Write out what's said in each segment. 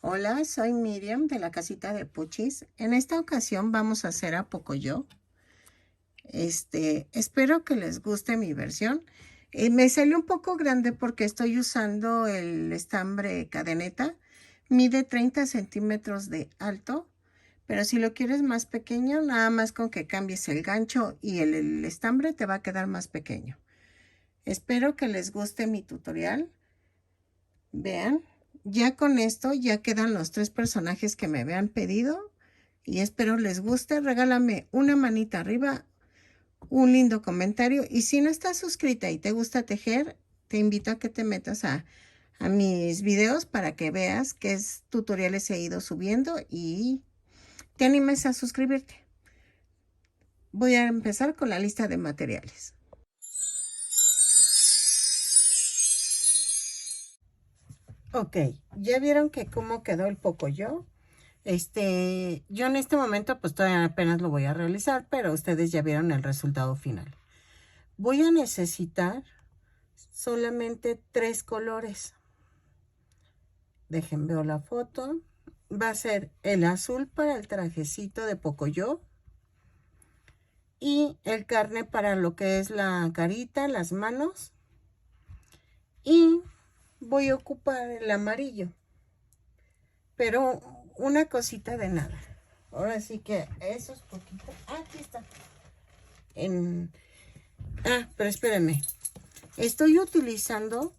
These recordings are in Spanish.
Hola, soy Miriam de la casita de Puchis. En esta ocasión vamos a hacer a Pocoyo. Espero que les guste mi versión. Me salió un poco grande porque estoy usando el estambre cadeneta. Mide 30 centímetros de alto, pero si lo quieres más pequeño, nada más con que cambies el gancho y el estambre te va a quedar más pequeño. Espero que les guste mi tutorial. Vean, ya con esto ya quedan los 3 personajes que me habían pedido y espero les guste. Regálame una manita arriba, un lindo comentario y si no estás suscrita y te gusta tejer, te invito a que te metas a mis videos para que veas qué tutoriales he ido subiendo y te animes a suscribirte. Voy a empezar con la lista de materiales. Ok, ya vieron que cómo quedó el Pocoyo. Yo en este momento pues todavía apenas lo voy a realizar, pero ustedes ya vieron el resultado final. Voy a necesitar solamente 3 colores. Dejen veo la foto. Va a ser el azul para el trajecito de Pocoyo y el carne para lo que es la carita, las manos. Y voy a ocupar el amarillo, pero una cosita de nada. Ahora sí que eso es poquito. Aquí está. Pero espérenme. Estoy utilizando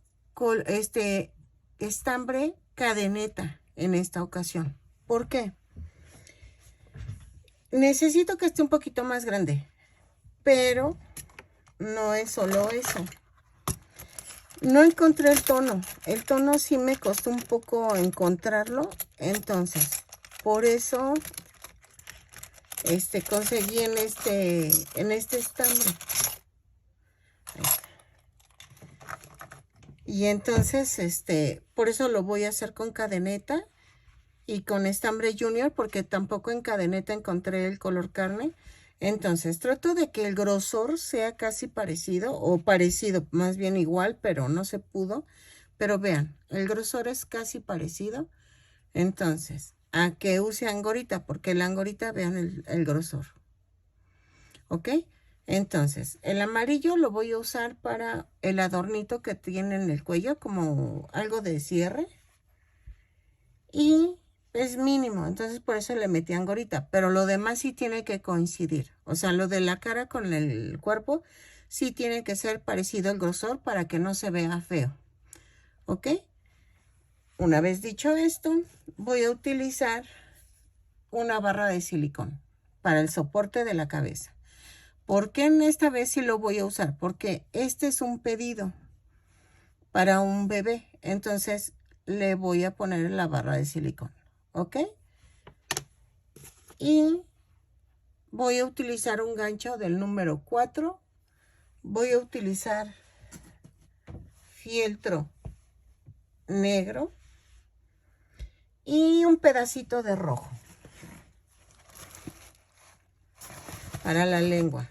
estambre cadeneta en esta ocasión. ¿Por qué? Necesito que esté un poquito más grande, pero no es solo eso. No encontré el tono. El tono sí me costó un poco encontrarlo. Entonces, por eso conseguí en este estambre. Y entonces, por eso lo voy a hacer con cadeneta y con estambre junior, porque tampoco en cadeneta encontré el color carne. Entonces, trato de que el grosor sea casi parecido, o parecido, más bien igual, pero no se pudo. Pero vean, el grosor es casi parecido. Entonces, a que use angorita, porque la angorita, vean el grosor. ¿Ok? Entonces, el amarillo lo voy a usar para el adornito que tiene en el cuello, como algo de cierre. Y es mínimo, entonces por eso le metí angorita. Pero lo demás sí tiene que coincidir. O sea, lo de la cara con el cuerpo sí tiene que ser parecido el grosor para que no se vea feo. ¿Ok? Una vez dicho esto, voy a utilizar una barra de silicón para el soporte de la cabeza. ¿Por qué en esta vez sí lo voy a usar? Porque este es un pedido para un bebé. Entonces le voy a poner la barra de silicón. ¿Ok? Y voy a utilizar un gancho del número 4. Voy a utilizar fieltro negro y un pedacito de rojo para la lengua.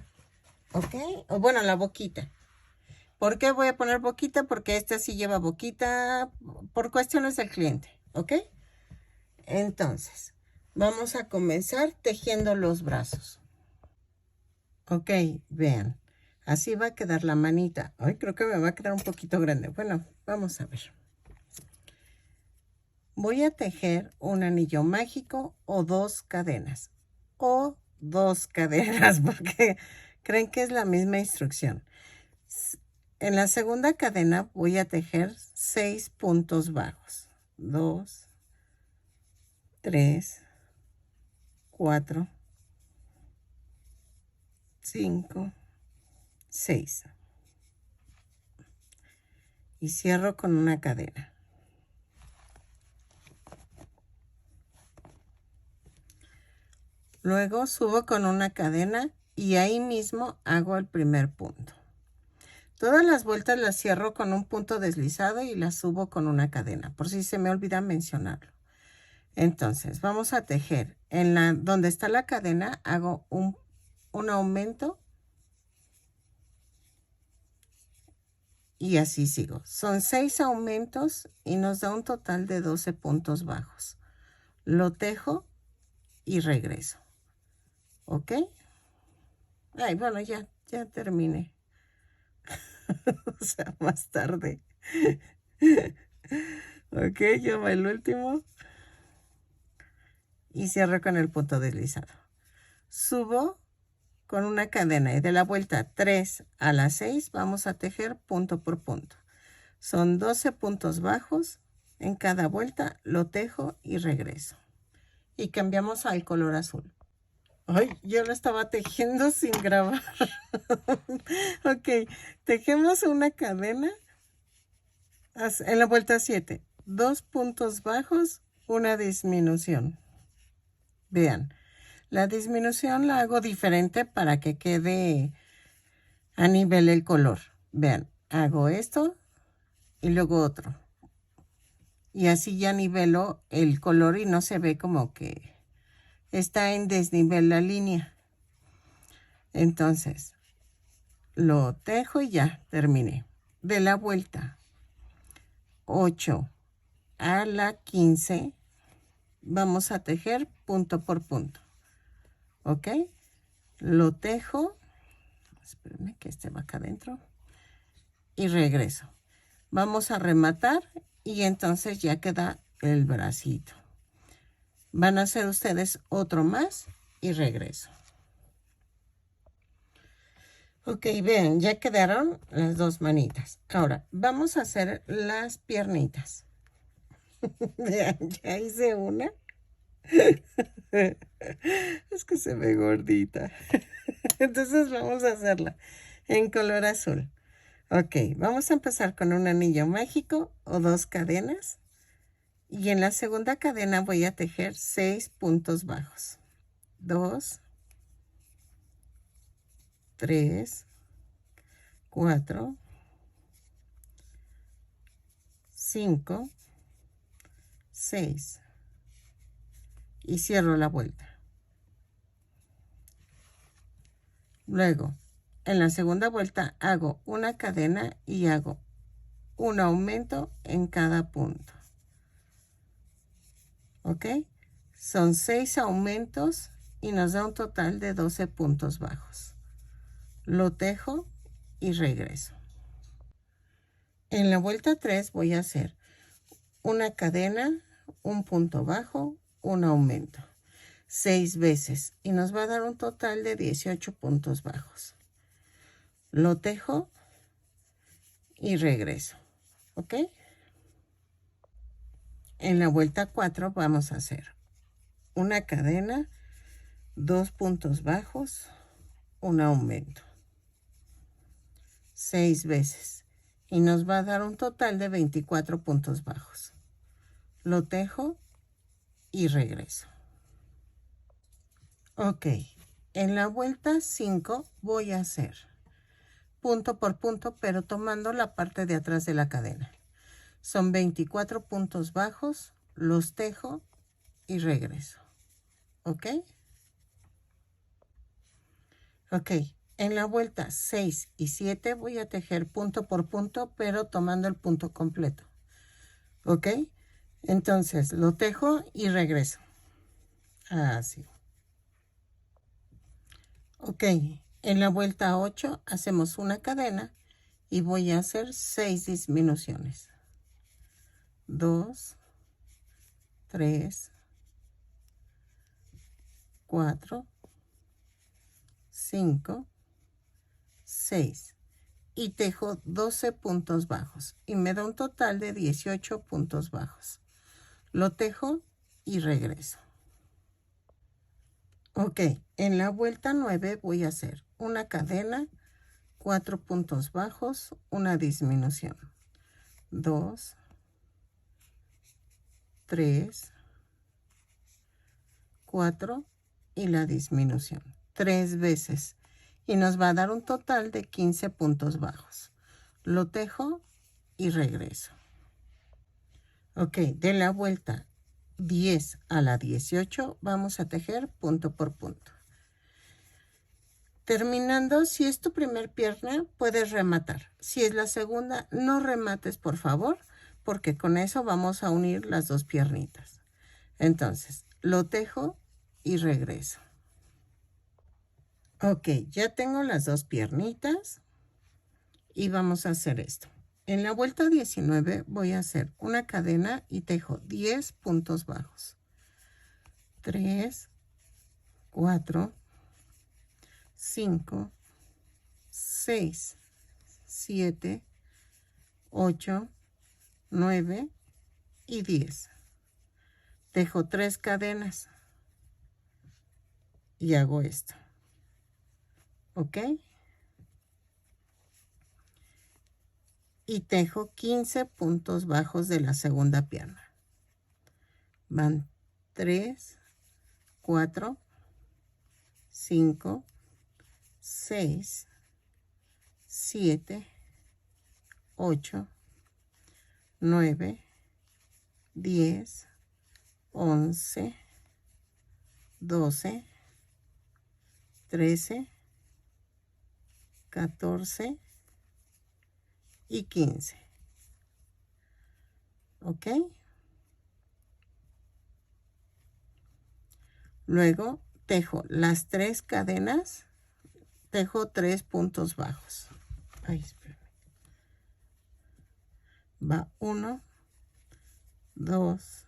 ¿Ok? O bueno, la boquita. ¿Por qué voy a poner boquita? Porque esta sí lleva boquita por cuestiones del cliente. ¿Ok? Entonces, vamos a comenzar tejiendo los brazos. Ok, vean. Así va a quedar la manita. Ay, creo que me va a quedar un poquito grande. Bueno, vamos a ver. Voy a tejer un anillo mágico o 2 cadenas. O 2 cadenas, porque creen que es la misma instrucción. En la segunda cadena voy a tejer 6 puntos bajos. 2, 3, 4, 5, 6. Y cierro con una cadena. Luego subo con una cadena y ahí mismo hago el primer punto. Todas las vueltas las cierro con un punto deslizado y las subo con una cadena, por si se me olvida mencionarlo. Entonces, vamos a tejer. Donde está la cadena, hago un aumento y así sigo. Son 6 aumentos y nos da un total de 12 puntos bajos. Lo tejo y regreso. ¿Ok? Ay, bueno, ya terminé. O sea, más tarde. Ok, yo voy el último. Y cierro con el punto deslizado. Subo con una cadena y de la vuelta 3 a la 6 vamos a tejer punto por punto. Son 12 puntos bajos. En cada vuelta lo tejo y regreso. Y cambiamos al color azul. Ay, yo lo estaba tejiendo sin grabar. Ok, tejemos una cadena en la vuelta 7. 2 puntos bajos, una disminución. Vean, la disminución la hago diferente para que quede a nivel el color. Vean, hago esto y luego otro. Y así ya nivelo el color y no se ve como que está en desnivel la línea. Entonces, lo tejo y ya terminé. De la vuelta 8 a la 15 vamos a tejer punto por punto. ¿Ok? Lo tejo. Espérenme que este va acá adentro. Y regreso. Vamos a rematar y entonces ya queda el bracito. Van a hacer ustedes otro más y regreso. Ok, vean, ya quedaron las dos manitas. Ahora, vamos a hacer las piernitas. Vean, ya hice una. Es que se ve gordita. Entonces vamos a hacerla en color azul. Ok, vamos a empezar con un anillo mágico o 2 cadenas. Y en la segunda cadena voy a tejer 6 puntos bajos. 2, 3, 4, 5, 6. Y cierro la vuelta. Luego, en la segunda vuelta hago una cadena y hago un aumento en cada punto. ¿Ok? Son 6 aumentos y nos da un total de 12 puntos bajos. Lo tejo y regreso. En la vuelta 3 voy a hacer una cadena, un punto bajo, un aumento. 6 veces y nos va a dar un total de 18 puntos bajos. Lo tejo y regreso. ¿Ok? En la vuelta 4 vamos a hacer una cadena, 2 puntos bajos, un aumento. 6 veces y nos va a dar un total de 24 puntos bajos. Lo tejo y regreso. Ok, en la vuelta 5 voy a hacer punto por punto, pero tomando la parte de atrás de la cadena. Son 24 puntos bajos, los tejo y regreso. ¿Ok? Ok, en la vuelta 6 y 7 voy a tejer punto por punto, pero tomando el punto completo. ¿Ok? Entonces lo tejo y regreso. Así. Ok, en la vuelta 8 hacemos una cadena y voy a hacer 6 disminuciones. 2, 3, 4, 5, 6. Y tejo 12 puntos bajos y me da un total de 18 puntos bajos. Lo tejo y regreso. Ok, en la vuelta 9 voy a hacer una cadena, 4 puntos bajos, una disminución. 2, 3, 4 y la disminución. 3 veces. Y nos va a dar un total de 15 puntos bajos. Lo tejo y regreso. Ok, de la vuelta 10 a la 18 vamos a tejer punto por punto. Terminando, si es tu primer pierna, puedes rematar. Si es la segunda, no remates, por favor, porque con eso vamos a unir las dos piernitas. Entonces, lo tejo y regreso. Ok, ya tengo las dos piernitas y vamos a hacer esto. En la vuelta 19 voy a hacer una cadena y tejo 10 puntos bajos. 3, 4, 5, 6, 7, 8, 9 y 10. Tejo 3 cadenas y hago esto. ¿Ok? Y tejo 15 puntos bajos de la segunda pierna. Van 3, 4, 5, 6, 7, 8, 9, 10, 11, 12, 13, 14 y 15. ¿Ok? Luego tejo las 3 cadenas, tejo 3 puntos bajos. Ay, espérame. Va 1, 2,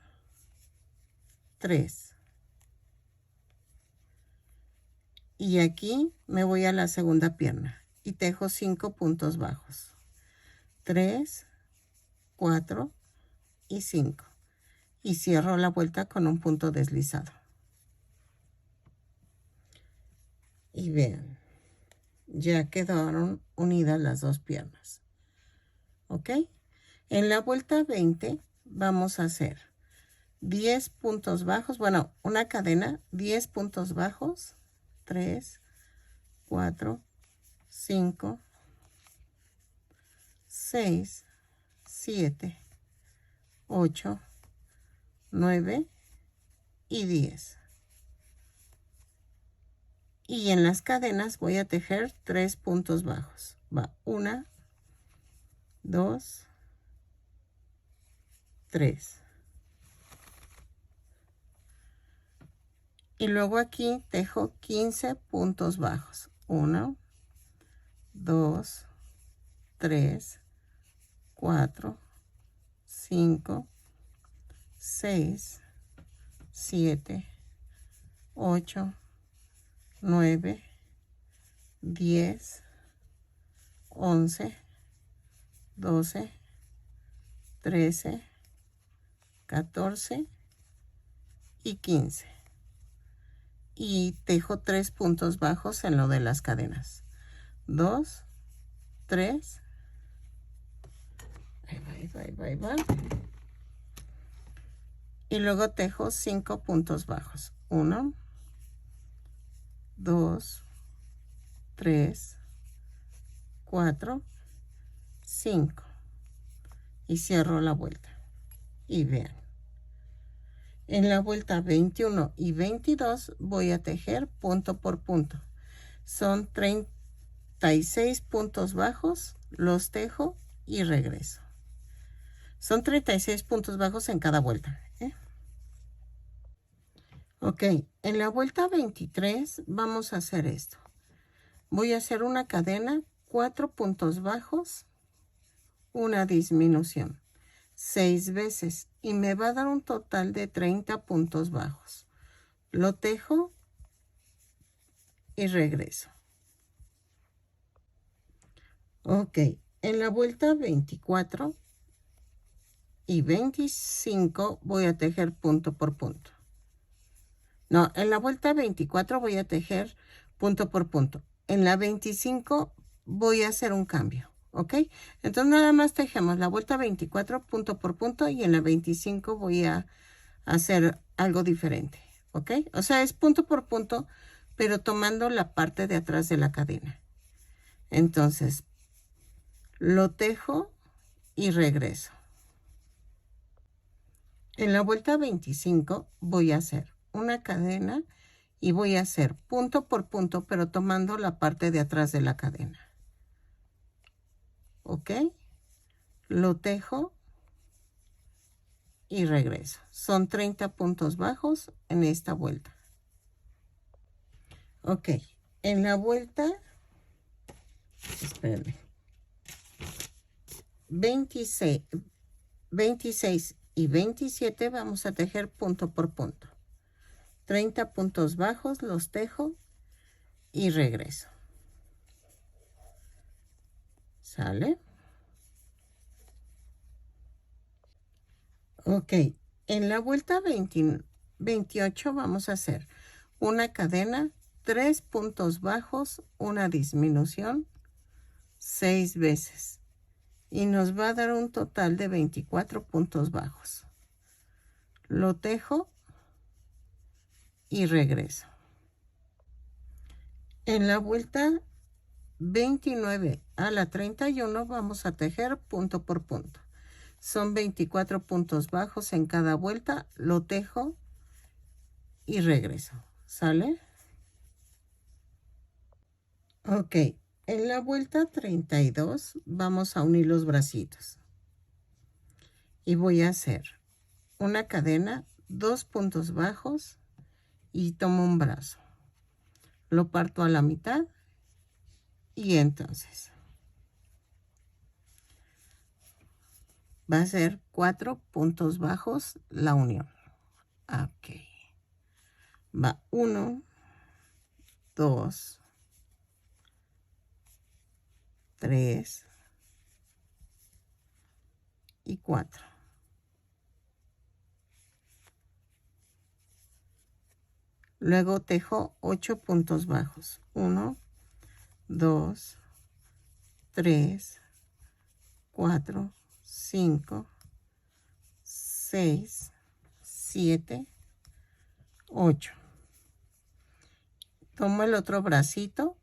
3. Y aquí me voy a la segunda pierna y tejo 5 puntos bajos. 3, 4 y 5. Y cierro la vuelta con un punto deslizado. Y vean, ya quedaron unidas las dos piernas. ¿Ok? En la vuelta 20 vamos a hacer 10 puntos bajos, bueno, una cadena, 10 puntos bajos, 3, 4, 5, 6, 7, 8, 9 y 10. Y en las cadenas voy a tejer 3 puntos bajos. Va 1, 2, 3. Y luego aquí tejo 15 puntos bajos. 1, 2, 3, 4, 5, 6, 7, 8, 9, 10, 11, 12, 13, 14 y 15. Y tejo 3 puntos bajos en lo de las cadenas. 2, 3. Ahí va. Y luego tejo 5 puntos bajos. 1, 2, 3, 4, 5. Y cierro la vuelta. Y vean. En la vuelta 21 y 22 voy a tejer punto por punto. Son 36 puntos bajos, los tejo y regreso. Son 36 puntos bajos en cada vuelta. Ok, en la vuelta 23 vamos a hacer esto. Voy a hacer una cadena, 4 puntos bajos, una disminución, 6 veces y me va a dar un total de 30 puntos bajos. Lo tejo y regreso. Ok, en la vuelta 24 y 25 voy a tejer punto por punto. No, en la vuelta 24 voy a tejer punto por punto. En la 25 voy a hacer un cambio, ¿ok? Entonces nada más tejemos la vuelta 24 punto por punto y en la 25 voy a hacer algo diferente, ¿ok? O sea, es punto por punto, pero tomando la parte de atrás de la cadena. Entonces, lo tejo y regreso. En la vuelta 25 voy a hacer una cadena y voy a hacer punto por punto, pero tomando la parte de atrás de la cadena. ¿Ok? Lo tejo y regreso. Son 30 puntos bajos en esta vuelta. Ok, en la vuelta, espérenme, 26 y 27 vamos a tejer punto por punto. 30 puntos bajos, los tejo y regreso. ¿Sale? Ok, en la vuelta 28 vamos a hacer una cadena, 3 puntos bajos, una disminución, 6 veces. Y nos va a dar un total de 24 puntos bajos. Lo tejo y regreso. En la vuelta 29 a la 31 vamos a tejer punto por punto. Son 24 puntos bajos en cada vuelta. Lo tejo y regreso. ¿Sale? Ok. En la vuelta 32 vamos a unir los bracitos. Y voy a hacer una cadena, 2 puntos bajos y tomo un brazo. Lo parto a la mitad y entonces va a ser 4 puntos bajos la unión. Ok. Va 1, 2, 3 y 4. Luego tejo 8 puntos bajos. 1, 2, 3, 4, 5, 6, 7, 8. Tomo el otro bracito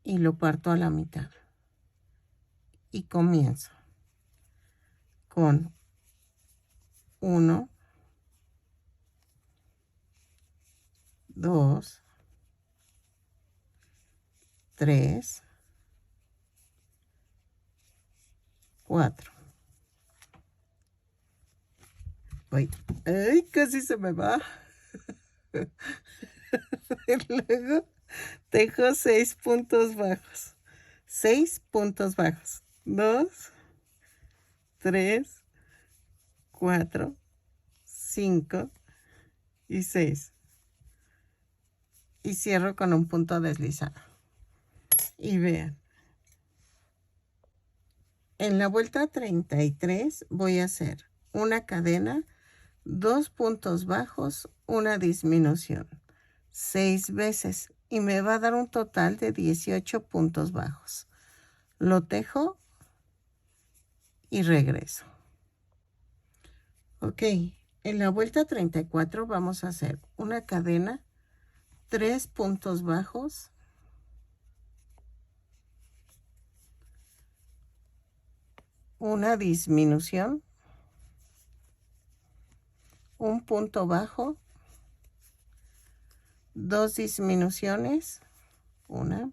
y lo parto a la mitad. Y comienzo con 1, 2, 3, 4. Ay, casi se me va. Luego tejo 6 puntos bajos. 6 puntos bajos. 2, 3, 4, 5 y 6. Y cierro con un punto deslizado. Y vean. En la vuelta 33 voy a hacer una cadena, 2 puntos bajos, una disminución, 6 veces y me va a dar un total de 18 puntos bajos. Lo tejo y regreso. Ok, en la vuelta 34 vamos a hacer una cadena, 3 puntos bajos, una disminución, un punto bajo, 2 disminuciones, 1,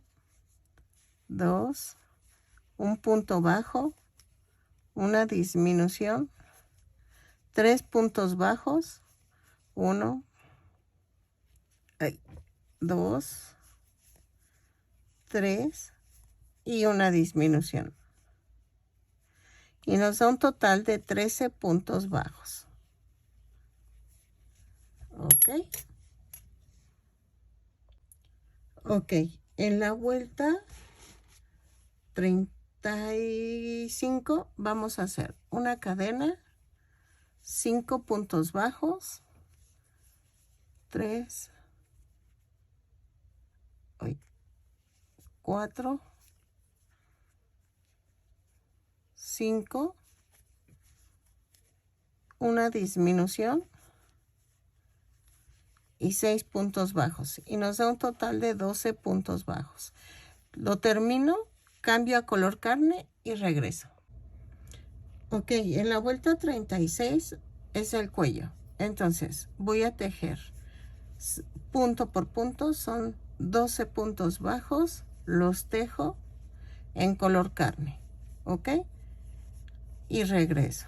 2, un punto bajo, una disminución, 3 puntos bajos, 1, 2, 3 y una disminución. Y nos da un total de 13 puntos bajos. Ok. Ok, en la vuelta 35 vamos a hacer una cadena, 5 puntos bajos, 3, 4, 5, una disminución y 6 puntos bajos. Y nos da un total de 12 puntos bajos. Lo termino, cambio a color carne y regreso. Ok, en la vuelta 36 es el cuello. Entonces voy a tejer punto por punto, son 12 puntos bajos, los tejo en color carne, ¿ok? Y regreso,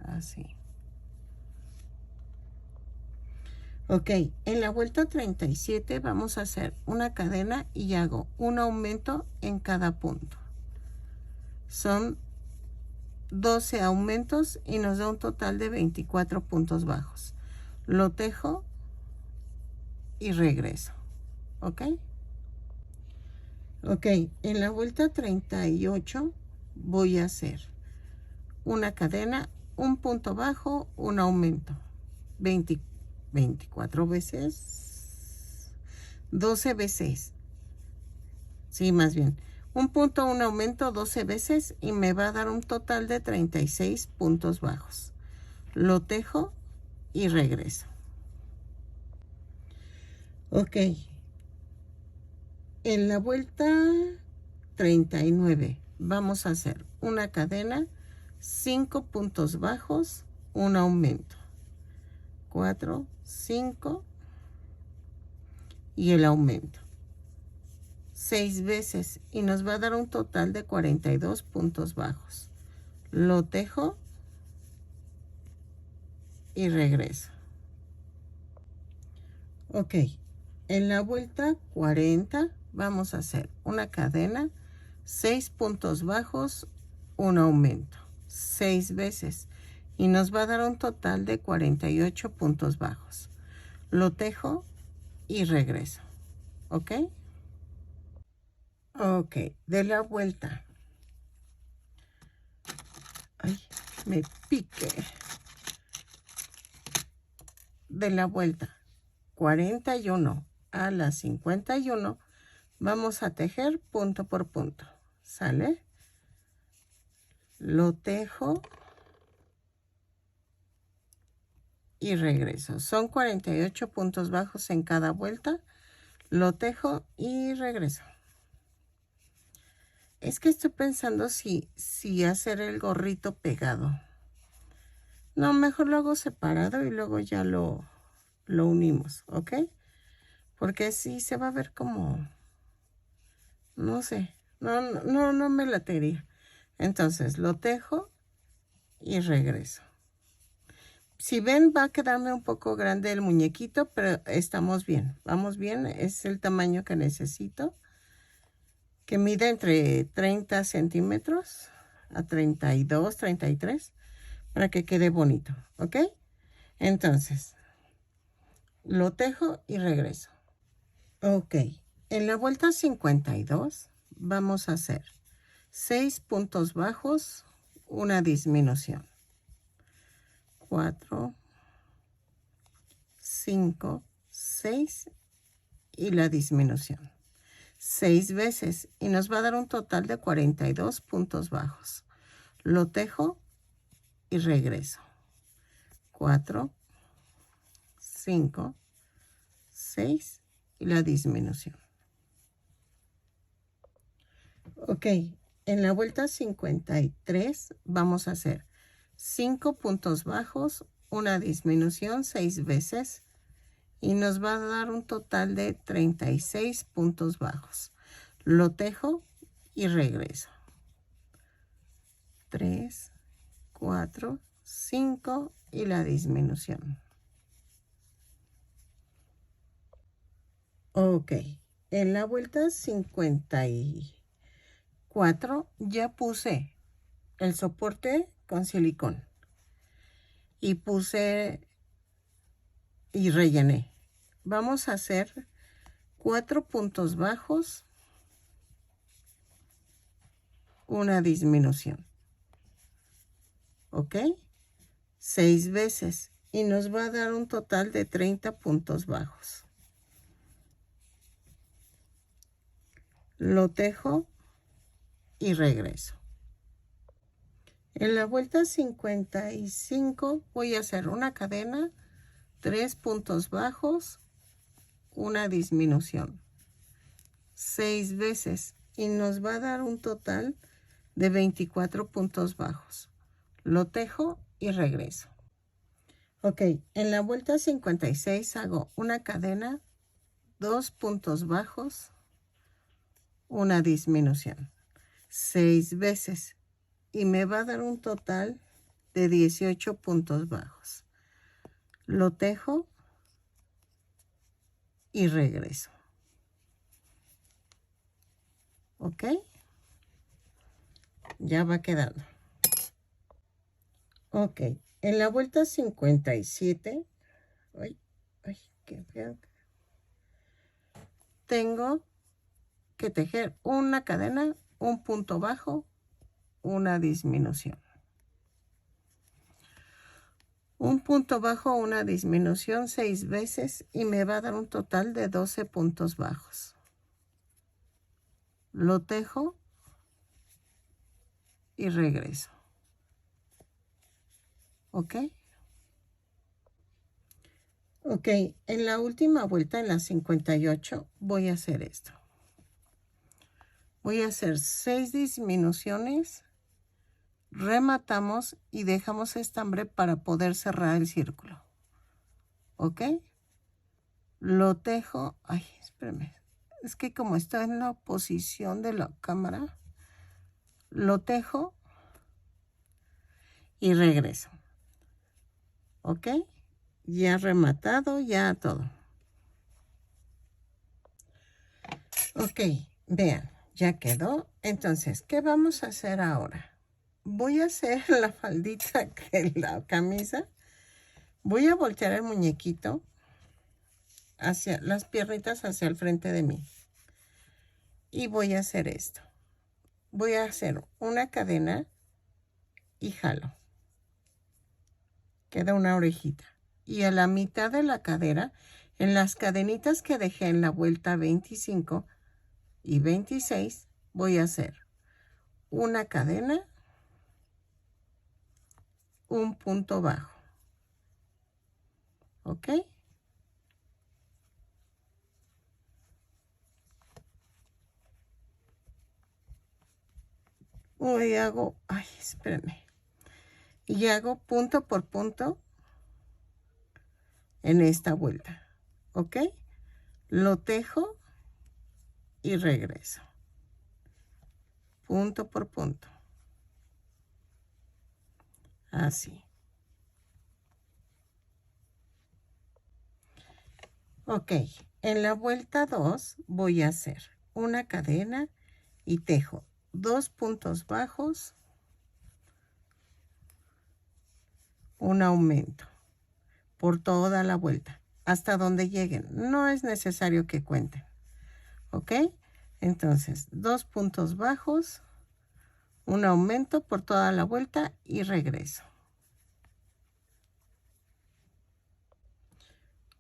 así. Ok, en la vuelta 37 vamos a hacer una cadena y hago un aumento en cada punto. Son 12 aumentos y nos da un total de 24 puntos bajos. Lo tejo y regreso, ¿ok? Ok, en la vuelta 38 voy a hacer una cadena, un punto bajo, un aumento. 24 veces, 12 veces, sí, más bien, un punto, un aumento 12 veces y me va a dar un total de 36 puntos bajos. Lo tejo y regreso. Ok, en la vuelta 39 vamos a hacer una cadena, 5 puntos bajos, un aumento. 4, 5 y el aumento 6 veces y nos va a dar un total de 42 puntos bajos. Lo tejo y regreso. Ok, en la vuelta 40 vamos a hacer una cadena, 6 puntos bajos, un aumento 6 veces y nos va a dar un total de 48 puntos bajos. Lo tejo y regreso, ¿ok? Ok, de la vuelta. Ay, me pique. De la vuelta 41 a la 51 vamos a tejer punto por punto. ¿Sale? Lo tejo y regreso. Son 48 puntos bajos en cada vuelta. Lo tejo y regreso. Es que estoy pensando si hacer el gorrito pegado. No, mejor lo hago separado y luego ya lo unimos, ¿ok? Porque sí se va a ver como, no sé, no me latería. Entonces lo tejo y regreso. Si ven, va a quedarme un poco grande el muñequito, pero estamos bien. Vamos bien, es el tamaño que necesito. Que mide entre 30 centímetros a 32, 33, para que quede bonito, ¿ok? Entonces, lo tejo y regreso. Ok, en la vuelta 52 vamos a hacer 6 puntos bajos, una disminución. 4, 5, 6 y la disminución. 6 veces y nos va a dar un total de 42 puntos bajos. Lo tejo y regreso. 4, 5, 6 y la disminución. Ok, en la vuelta 53 vamos a hacer 5 puntos bajos, una disminución 6 veces y nos va a dar un total de 36 puntos bajos. Lo tejo y regreso. 3, 4, 5 y la disminución. Ok, en la vuelta 54 ya puse el soporte con silicón y puse y rellené. Vamos a hacer 4 puntos bajos, una disminución, ¿ok? 6 veces y nos va a dar un total de 30 puntos bajos. Lo tejo y regreso. En la vuelta 55 voy a hacer una cadena, 3 puntos bajos, una disminución, 6 veces y nos va a dar un total de 24 puntos bajos. Lo tejo y regreso. Ok, en la vuelta 56 hago una cadena, 2 puntos bajos, una disminución, 6 veces, y me va a dar un total de 18 puntos bajos. Lo tejo y regreso. ¿Ok? Ya va quedando. Ok, en la vuelta 57, ay, qué feo. Tengo que tejer una cadena, un punto bajo, una disminución. Un punto bajo, una disminución 6 veces y me va a dar un total de 12 puntos bajos. Lo tejo y regreso. ¿Ok? Ok, en la última vuelta, en la 58, voy a hacer esto. Voy a hacer 6 disminuciones, rematamos y dejamos estambre para poder cerrar el círculo. ¿Ok? Lo tejo. Ay, espérame. Es que como está en la posición de la cámara, lo tejo y regreso. ¿Ok? Ya rematado, ya todo. Ok, vean, ya quedó. Entonces, ¿qué vamos a hacer ahora? Voy a hacer la faldita, que la camisa. Voy a voltear el muñequito hacia las piernitas hacia el frente de mí. Y voy a hacer esto. Voy a hacer una cadena y jalo. Queda una orejita. Y a la mitad de la cadera, en las cadenitas que dejé en la vuelta 25 y 26, voy a hacer una cadena, un punto bajo. ¿Ok? Hoy hago, ay, espérenme. Y hago punto por punto en esta vuelta. ¿Ok? Lo tejo y regreso. Punto por punto. Así. Ok, en la vuelta 2 voy a hacer una cadena y tejo 2 puntos bajos, un aumento por toda la vuelta, hasta donde lleguen. No es necesario que cuenten. ¿Ok? Entonces, 2 puntos bajos, un aumento por toda la vuelta y regreso.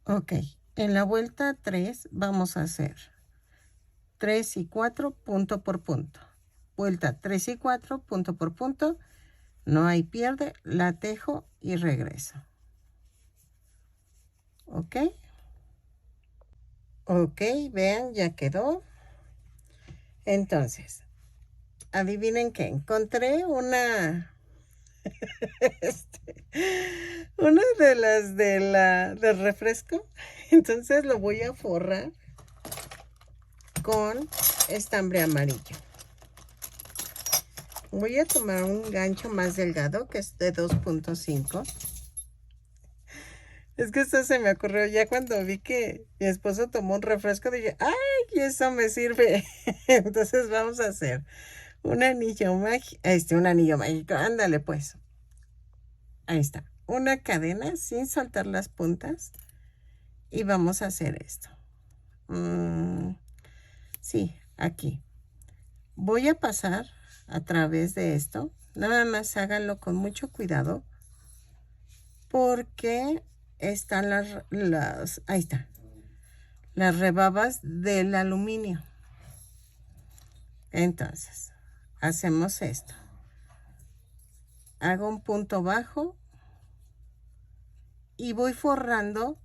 Ok, en la vuelta 3 vamos a hacer 3 y 4 punto por punto. Vuelta 3 y 4 punto por punto. No hay pierde, la tejo y regreso. ¿Ok? Ok, vean, ya quedó. Entonces, adivinen qué, encontré una, una de las del refresco. Entonces lo voy a forrar con estambre amarillo. Voy a tomar un gancho más delgado que es de 2.5. Es que esto se me ocurrió ya cuando vi que mi esposo tomó un refresco. Dije, ¡ay, eso me sirve! Entonces vamos a hacer un anillo mágico. Un anillo mágico. Ándale, pues. Ahí está. Una cadena sin soltar las puntas. Y vamos a hacer esto. Sí, aquí. Voy a pasar a través de esto. Nada más háganlo con mucho cuidado. Porque están ahí está. Las rebabas del aluminio. Entonces, hacemos esto. Hago un punto bajo y voy forrando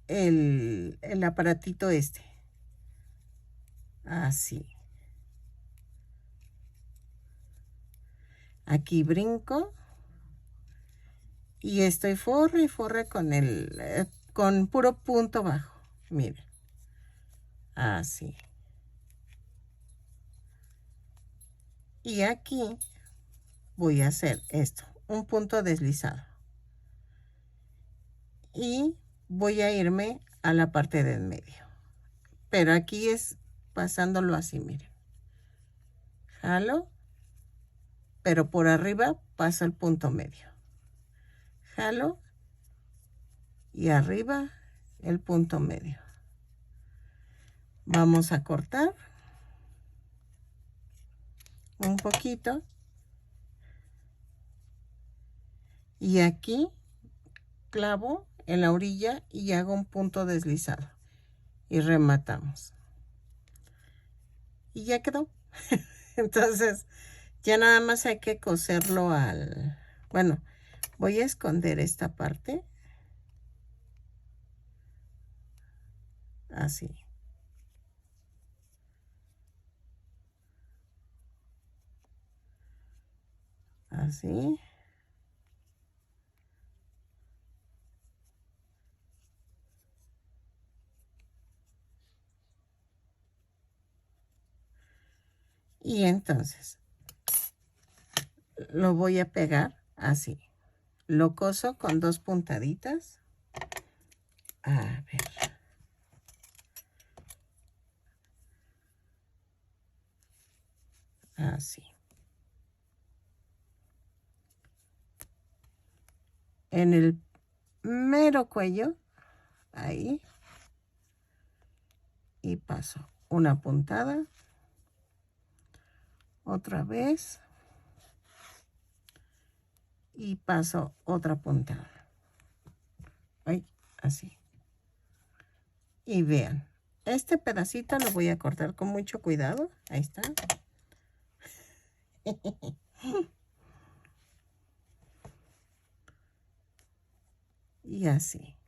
el aparatito este. Así. Aquí brinco Y estoy forre y forre con con puro punto bajo. Miren. Así. Y aquí voy a hacer esto, un punto deslizado. Y voy a irme a la parte del medio. Pero aquí es pasándolo así, miren. Jalo, pero por arriba paso el punto medio. Jalo y arriba el punto medio. Vamos a cortar un poquito. Y aquí clavo en la orilla y hago un punto deslizado. Y rematamos. Y ya quedó. Entonces, ya nada más hay que coserlo al... Bueno, voy a esconder esta parte. Así. Así. Y entonces, lo voy a pegar así. Lo coso con dos puntaditas. A ver. Así. En el mero cuello. Ahí. Y paso una puntada. Otra vez. Y paso otra puntada. Ay, así. Y vean. Este pedacito lo voy a cortar con mucho cuidado. Ahí está. Y así.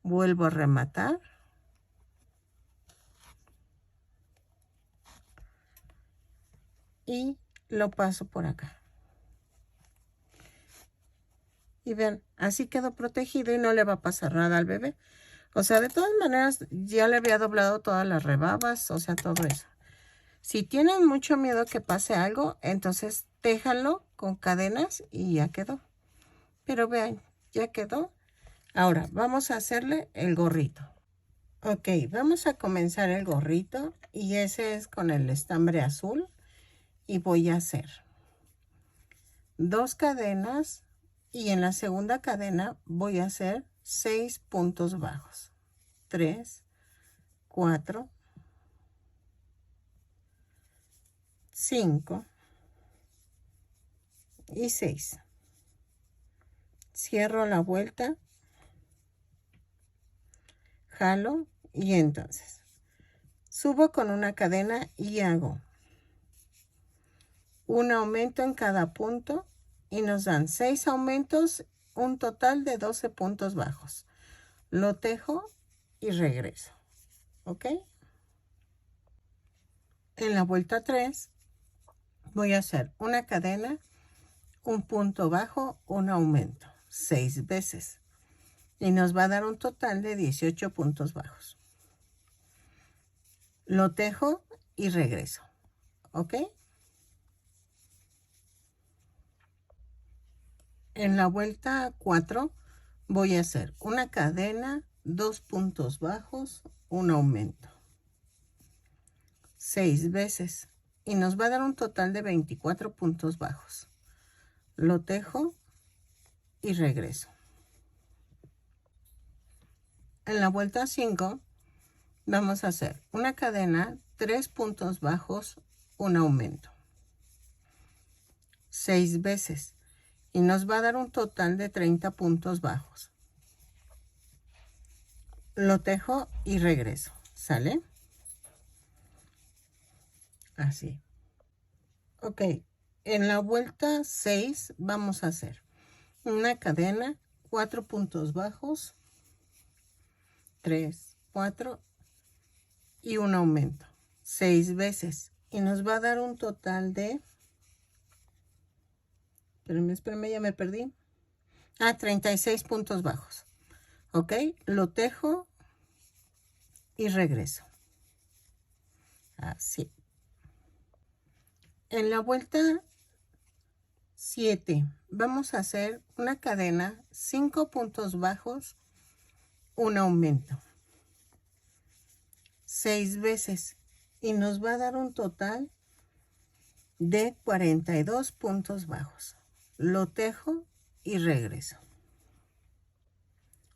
Vuelvo a rematar. Y lo paso por acá. Y vean, así quedó protegido y no le va a pasar nada al bebé. O sea, de todas maneras, ya le había doblado todas las rebabas, o sea, todo eso. Si tienen mucho miedo que pase algo, entonces déjalo con cadenas y ya quedó. Pero vean, ya quedó. Ahora, vamos a hacerle el gorrito. Ok, vamos a comenzar el gorrito y ese es con el estambre azul. Y voy a hacer 2 cadenas y en la segunda cadena voy a hacer 6 puntos bajos. 3, 4, 5 y 6. Cierro la vuelta, jalo y entonces subo con una cadena y hago un aumento en cada punto y nos dan 6 aumentos, un total de 12 puntos bajos. Lo tejo y regreso. ¿Ok? En la vuelta 3 voy a hacer una cadena, un punto bajo, un aumento, 6 veces. Y nos va a dar un total de 18 puntos bajos. Lo tejo y regreso. ¿Ok? En la vuelta 4 voy a hacer una cadena, 2 puntos bajos, un aumento. 6 veces. Y nos va a dar un total de 24 puntos bajos. Lo tejo y regreso. En la vuelta 5 vamos a hacer una cadena, 3 puntos bajos, un aumento. 6 veces. Y nos va a dar un total de 30 puntos bajos. Lo tejo y regreso. ¿Sale? Así. Ok. En la vuelta 6 vamos a hacer una cadena, 4 puntos bajos, 3, 4 y un aumento. 6 veces. Y nos va a dar un total de espérenme, ya me perdí. 36 puntos bajos. Ok, lo tejo y regreso. Así. En la vuelta 7 vamos a hacer una cadena, 5 puntos bajos, un aumento. 6 veces. Y nos va a dar un total de 42 puntos bajos. Lo tejo y regreso.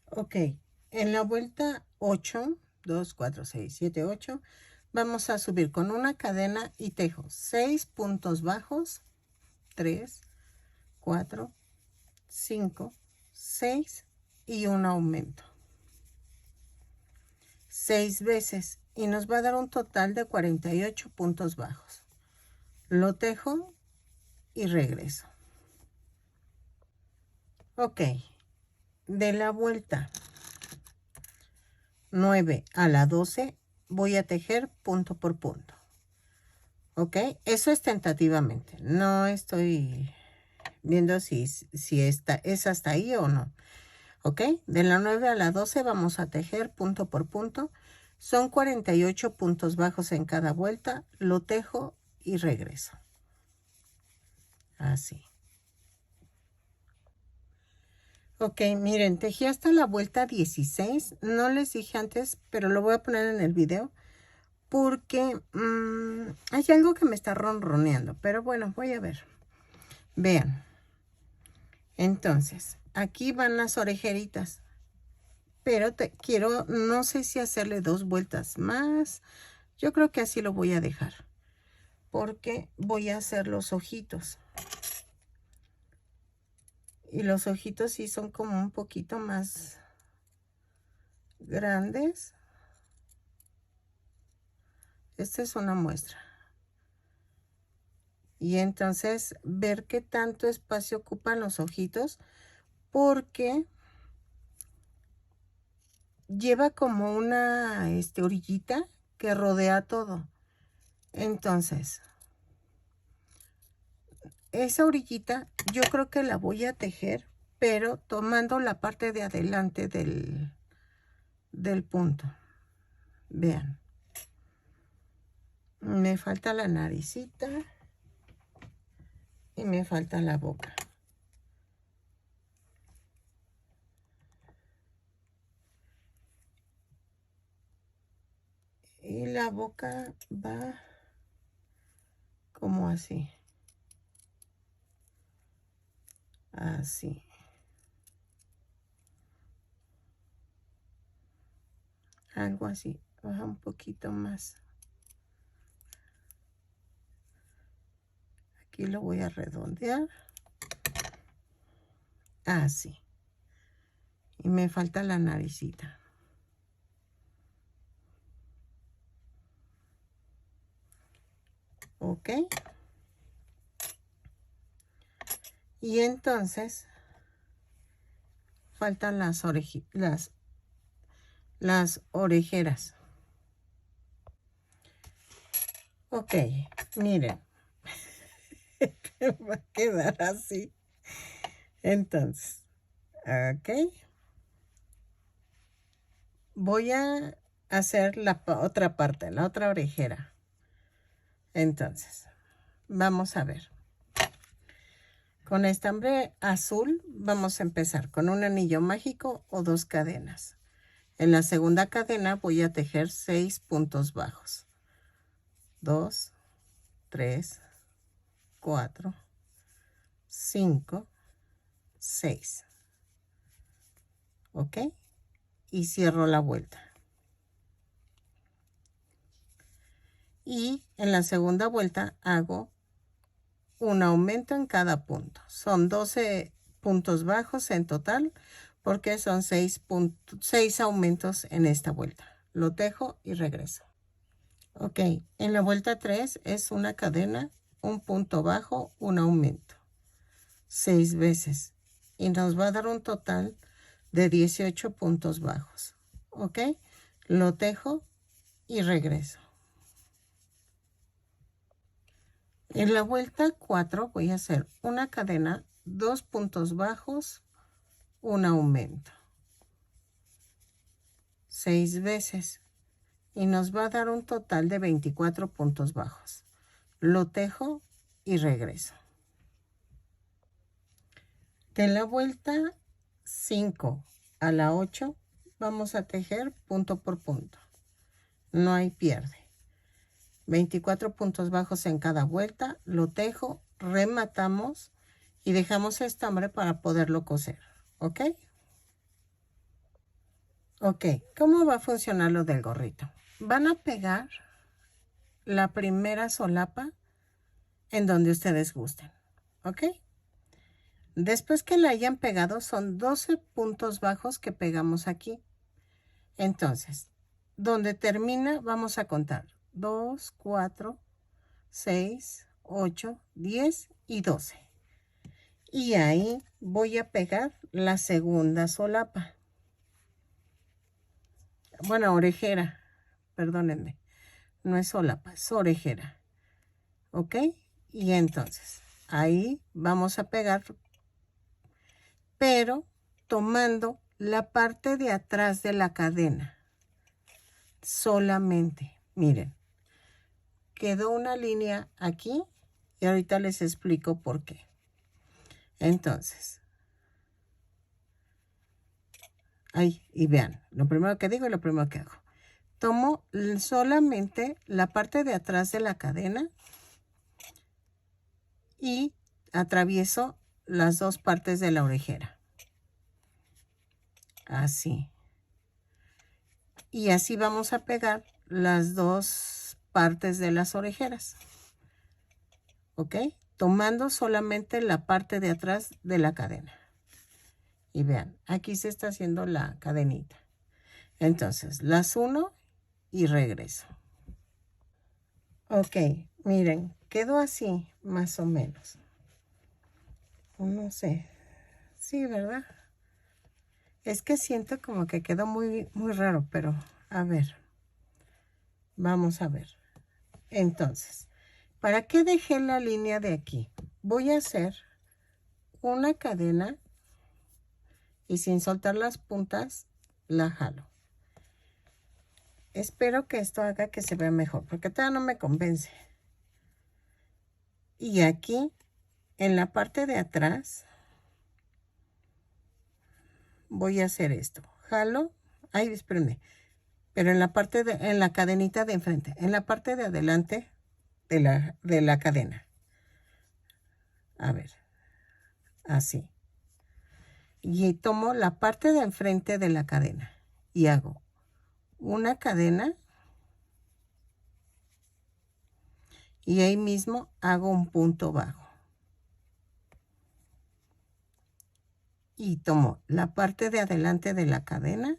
Ok, en la vuelta 8, 2, 4, 6, 7, 8, vamos a subir con una cadena y tejo 6 puntos bajos, 3, 4, 5, 6 y un aumento. 6 veces y nos va a dar un total de 48 puntos bajos. Lo tejo y regreso. Ok, de la vuelta 9 a la 12 voy a tejer punto por punto. Ok, eso es tentativamente. No estoy viendo si es hasta ahí o no. Ok, de la 9 a la 12 vamos a tejer punto por punto. Son 48 puntos bajos en cada vuelta. Lo tejo y regreso. Así. Ok, miren, tejí hasta la vuelta 16. No les dije antes, pero lo voy a poner en el video. Porque hay algo que me está ronroneando. Pero bueno, voy a ver. Vean. Entonces, aquí van las orejeritas. Pero quiero, no sé si hacerle 2 vueltas más. Yo creo que así lo voy a dejar. Porque voy a hacer los ojitos. Y los ojitos sí son como un poquito más grandes. Esta es una muestra. Y entonces ver qué tanto espacio ocupan los ojitos. Porque lleva como una orillita que rodea todo. Entonces, esa orillita yo creo que la voy a tejer, pero tomando la parte de adelante del punto. Vean. Me falta la naricita y me falta la boca. Y la boca va como así. Así. Algo así. Baja un poquito más. Aquí lo voy a redondear. Así. Y me falta la naricita. Ok. Y entonces faltan las orejeras. Ok, miren. Va a quedar así. Entonces, ok. Voy a hacer la otra parte, la otra orejera. Entonces, vamos a ver. Con estambre azul vamos a empezar con un anillo mágico o 2 cadenas. En la segunda cadena voy a tejer 6 puntos bajos. 2, 3, 4, 5, 6. ¿Ok? Y cierro la vuelta. Y en la segunda vuelta hago un aumento en cada punto. Son 12 puntos bajos en total porque son 6 aumentos en esta vuelta. Lo tejo y regreso. Ok, en la vuelta 3 es una cadena, un punto bajo, un aumento. 6 veces. Y nos va a dar un total de 18 puntos bajos. Ok, lo tejo y regreso. En la vuelta 4 voy a hacer una cadena, 2 puntos bajos, un aumento. 6 veces. Y nos va a dar un total de 24 puntos bajos. Lo tejo y regreso. De la vuelta 5 a la 8 vamos a tejer punto por punto. No hay pierde. 24 puntos bajos en cada vuelta. Lo tejo, rematamos y dejamos estambre para poderlo coser. ¿Ok? Ok, ¿cómo va a funcionar lo del gorrito? Van a pegar la primera solapa en donde ustedes gusten. ¿Ok? Después que la hayan pegado, son 12 puntos bajos que pegamos aquí. Entonces, donde termina, vamos a contar 2, 4, 6, 8, 10 y 12. Y ahí voy a pegar la segunda solapa. Bueno, orejera, perdónenme. No es solapa, es orejera. ¿Ok? Y entonces, ahí vamos a pegar, pero tomando la parte de atrás de la cadena. Solamente, miren, quedó una línea aquí y ahorita les explico por qué. Entonces, ahí, y vean, lo primero que digo y lo primero que hago. Tomo solamente la parte de atrás de la cadena y atravieso las dos partes de la orejera. Así. Y así vamos a pegar las dos partes de las orejeras. ¿Ok? Tomando solamente la parte de atrás de la cadena. Y vean, aquí se está haciendo la cadenita. Entonces, las uno y regreso. Ok, miren, quedó así, más o menos. No sé. Sí, ¿verdad? Es que siento como que quedó muy raro, pero a ver. Vamos a ver. Entonces, ¿para qué dejé la línea de aquí? Voy a hacer una cadena y sin soltar las puntas, la jalo. Espero que esto haga que se vea mejor, porque todavía no me convence. Y aquí, en la parte de atrás, voy a hacer esto. Jalo, ay, espérenme, pero en la parte en la cadenita de enfrente, en la parte de adelante de la cadena. A ver, así. Y tomo la parte de enfrente de la cadena y hago una cadena y ahí mismo hago un punto bajo. Y tomo la parte de adelante de la cadena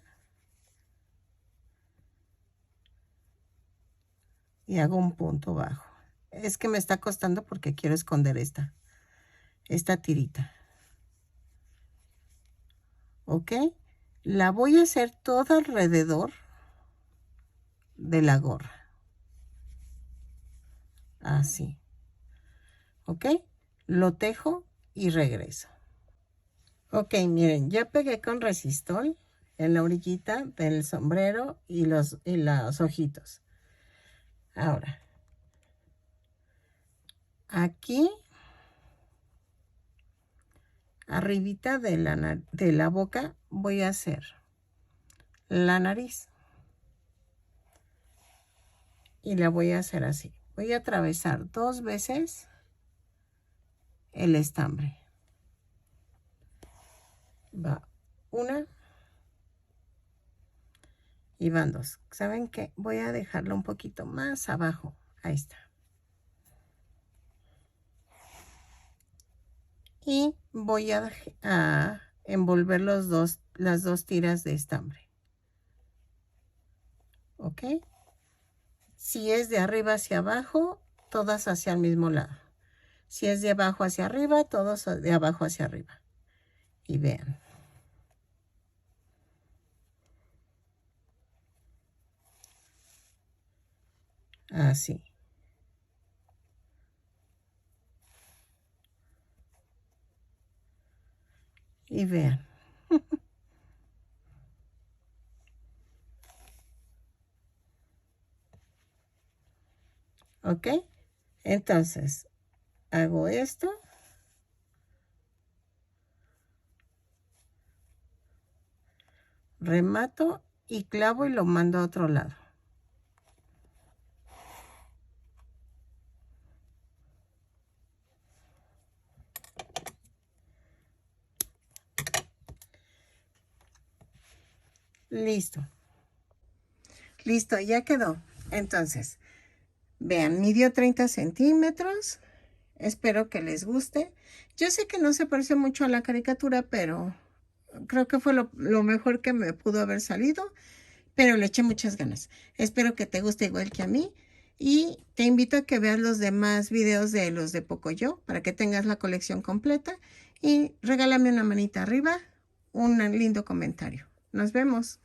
y hago un punto bajo. Es que me está costando porque quiero esconder esta tirita. ¿Ok? La voy a hacer todo alrededor de la gorra. Así. ¿Ok? Lo tejo y regreso. Ok, miren, ya pegué con resistol en la orillita del sombrero y los ojitos. Ahora, aquí, arribita de la boca, voy a hacer la nariz. Y la voy a hacer así. Voy a atravesar 2 veces el estambre. Va una y van 2. ¿Saben qué? Voy a dejarlo un poquito más abajo. Ahí está. Y voy a envolver las dos tiras de estambre. ¿Ok? Si es de arriba hacia abajo, todas hacia el mismo lado. Si es de abajo hacia arriba, todos de abajo hacia arriba. Y vean. Así. y vean. ¿Ok? Entonces, hago esto. Remato y clavo y lo mando a otro lado. Listo. Listo, ya quedó. Entonces, vean, midió 30 centímetros. Espero que les guste. Yo sé que no se parece mucho a la caricatura, pero creo que fue lo mejor que me pudo haber salido, pero le eché muchas ganas. Espero que te guste igual que a mí y te invito a que veas los demás videos de los de Pocoyo para que tengas la colección completa y regálame una manita arriba, un lindo comentario. Nos vemos.